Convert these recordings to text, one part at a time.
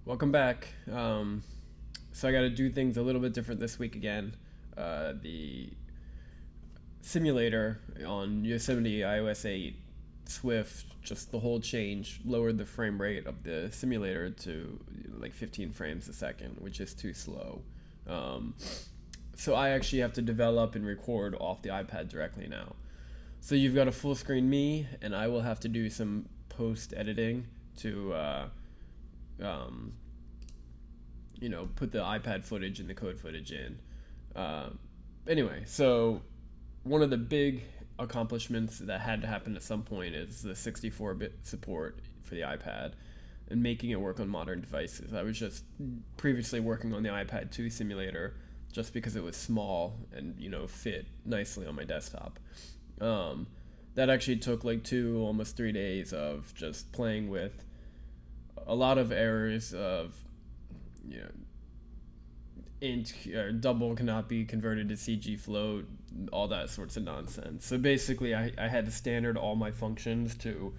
Welcome back. So I got to do things a little bit different this week again. The simulator on Yosemite iOS 8 Swift, just the whole change lowered the frame rate of the simulator to like 15 frames a second, which is too slow. Um, so I actually have to develop and record off the iPad directly now. So you've got a full screen me, and I will have to do some post editing to um, put the iPad footage and the code footage in. Uh, anyway, so one of the big accomplishments that had to happen at some point is the 64-bit support for the iPad and making it work on modern devices. I was just previously working on the iPad 2 simulator just because it was small and fit nicely on my desktop. Um, that actually took like 2 almost 3 days of just playing with a lot of errors of you know int or double cannot be converted to CG float, all that sorts of nonsense. So basically, I had to standard all my functions to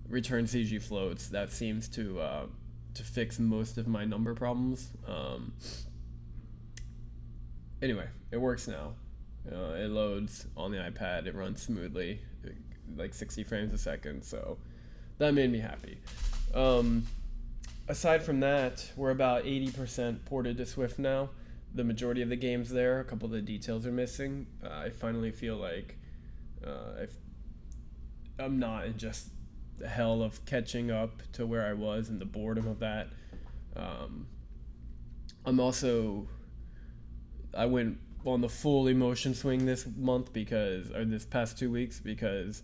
return CG floats. That seems to fix most of my number problems. Anyway, it works now. It loads on the iPad. It runs smoothly, like 60 frames a second. So that made me happy. Um, Aside from that, we're about 80% ported to Swift now. The majority of the game's there. A couple of the details are missing. I finally feel like I've, I'm not in just the hell of catching up to where I was and the boredom of that. Um, I'm also I went on the full emotion swing this month or this past 2 weeks because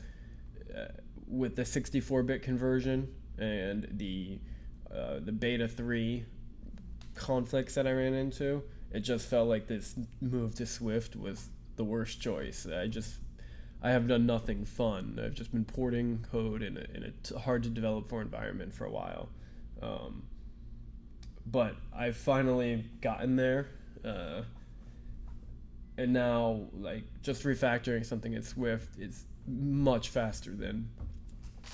uh, with the 64-bit conversion and the beta 3 conflicts that I ran into, it just felt like this move to Swift was the worst choice. I have done nothing fun. I've just been porting code in a hard to develop for environment for a while. Um, but I've finally gotten there. And now, like, just refactoring something in Swift is much faster than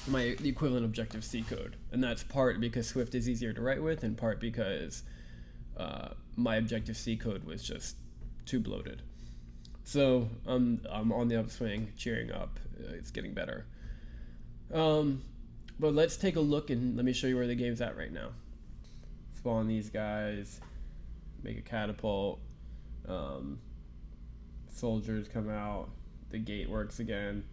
the equivalent Objective C code, and that's part because Swift is easier to write with, and part because my Objective C code was just too bloated. So I'm on the upswing, cheering up. It's getting better. But let's take a look and let me show you where the game's at right now. Spawn these guys, make a catapult. Um, Soldiers come out. The gate works again.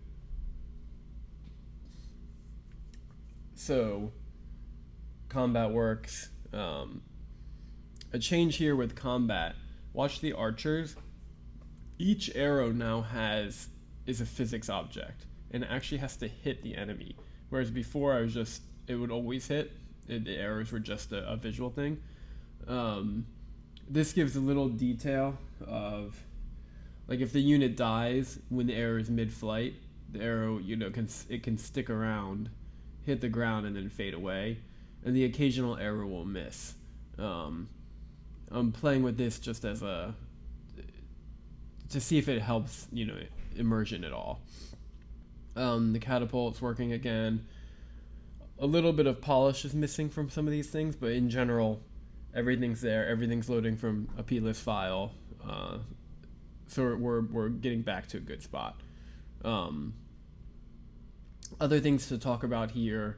So combat works. A change here with combat. Watch the archers. Each arrow now is a physics object and it actually has to hit the enemy. Whereas before it would always hit. The arrows were just a visual thing. This gives a little detail of like if the unit dies when the arrow is mid-flight, the arrow can stick around, hit the ground, and then fade away, and the occasional arrow will miss. I'm playing with this just as to see if it helps immersion at all. The catapult's working again. A little bit of polish is missing from some of these things, but in general, everything's there. Everything's loading from a plist file. So we're getting back to a good spot. Other things to talk about here,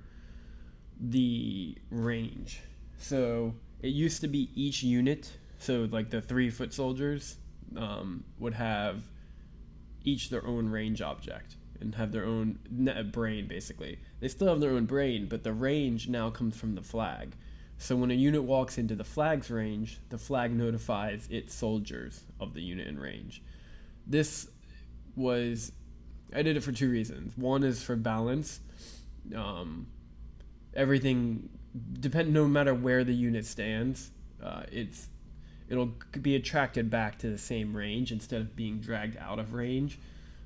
the range. So it used to be each unit, so like the 3 foot soldiers would have each their own range object and have their own brain, basically. They still have their own brain, but the range now comes from the flag. So when a unit walks into the flag's range, the flag notifies its soldiers of the unit in range. I did it for 2 reasons. One is for balance. Everything, no matter where the unit stands, it'll be attracted back to the same range instead of being dragged out of range.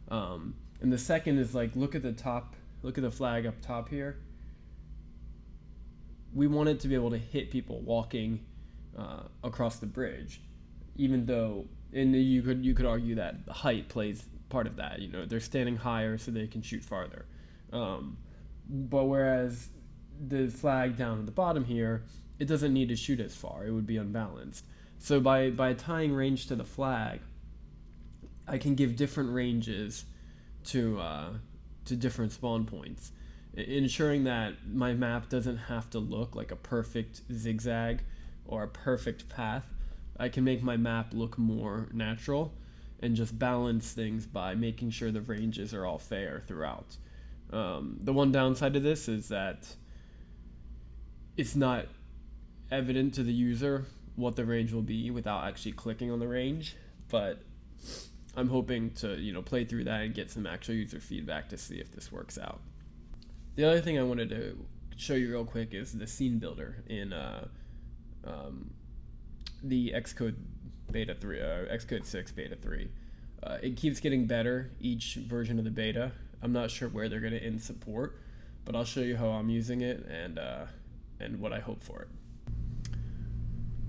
And the second is like, look at the flag up top here. We want it to be able to hit people walking across the bridge, even though, and you could argue that height plays part of that. They're standing higher so they can shoot farther. But whereas the flag down at the bottom here it doesn't need to shoot as far. It would be unbalanced. So by tying range to the flag, I can give different ranges to different spawn points, ensuring that my map doesn't have to look like a perfect zigzag or a perfect path. I can make my map look more natural and just balance things by making sure the ranges are all fair throughout. The one downside of this is that it's not evident to the user what the range will be without actually clicking on the range, but I'm hoping to play through that and get some actual user feedback to see if this works out. The other thing I wanted to show you real quick is the scene builder in the Xcode beta 3, Xcode 6 beta 3. It keeps getting better each version of the beta. I'm not sure where they're going to end support, but I'll show you how I'm using it and what I hope for it.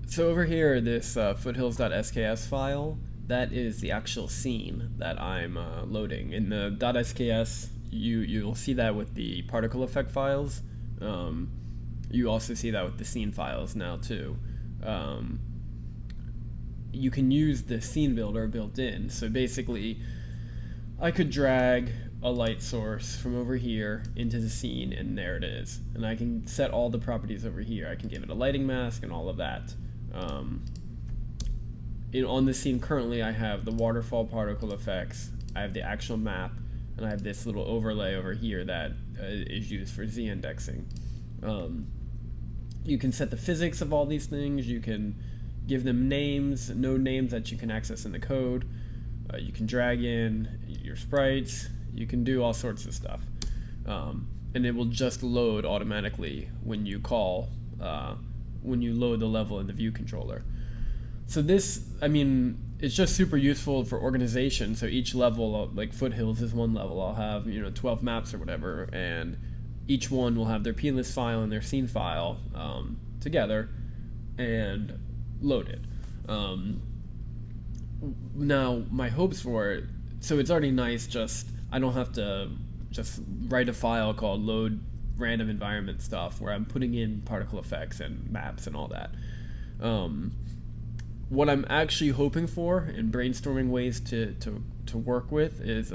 So over here, this foothills.sks file, that is the actual scene that I'm loading. In the .sks, you'll see that with the particle effect files. You also see that with the scene files now too. You can use the scene builder built in. So basically, I could drag a light source from over here into the scene, and there it is. And I can set all the properties over here. I can give it a lighting mask and all of that. On the scene currently, I have the waterfall particle effects, I have the actual map, and I have this little overlay over here that is used for z-indexing. You can set the physics of all these things. You can give them names, node names that you can access in the code. You can drag in your sprites. You can do all sorts of stuff. And it will just load automatically when you call, when you load the level in the view controller. So this, it's just super useful for organization. So each level, like Foothills is one level. I'll have 12 maps or whatever, and each one will have their plist file and their scene file together and loaded. Now my hopes for it, so it's already nice. I don't have to just write a file called load random environment stuff where I'm putting in particle effects and maps and all that. What I'm actually hoping for and brainstorming ways to work with is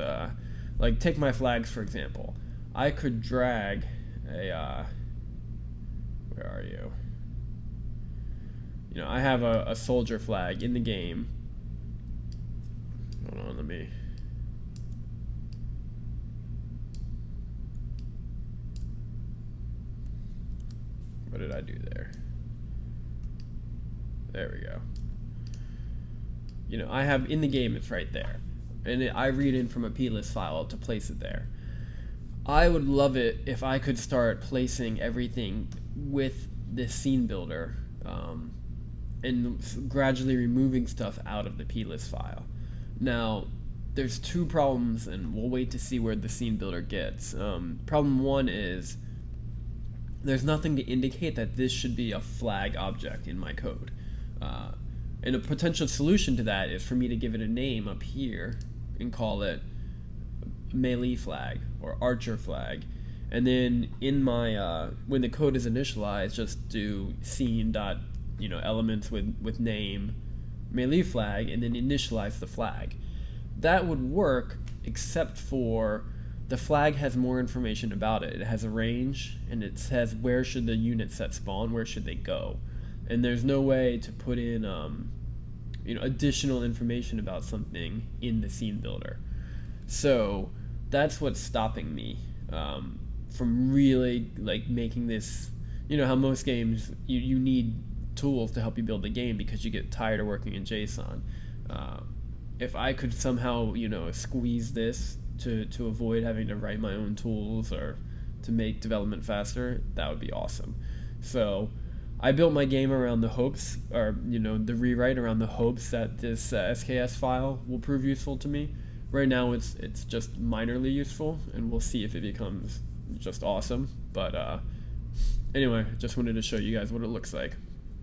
like take my flags for example. I could drag a where are you? I have a soldier flag in the game. Hold on, let me. What did I do there? There we go. I have in the game, it's right there. And I read in from a plist file to place it there. I would love it if I could start placing everything with this scene builder and gradually removing stuff out of the plist file. Now, there's two problems, and we'll wait to see where the scene builder gets. Problem one is there's nothing to indicate that this should be a flag object in my code. And a potential solution to that is for me to give it a name up here and call it melee flag or archer flag. And then in my, when the code is initialized, just do scene dot, elements with name melee flag and then initialize the flag. That would work except for the flag has more information about it. It has a range and it says where should the unit set spawn, where should they go. And there's no way to put in additional information about something in the scene builder. So that's what's stopping me from really making this. How most games you need tools to help you build the game because you get tired of working in JSON. If I could somehow squeeze this to avoid having to write my own tools or to make development faster, that would be awesome. So I built my game around the hopes, or the rewrite around the hopes that this SKS file will prove useful to me. Right now it's just minorly useful, and we'll see if it becomes just awesome. But anyway, just wanted to show you guys what it looks like.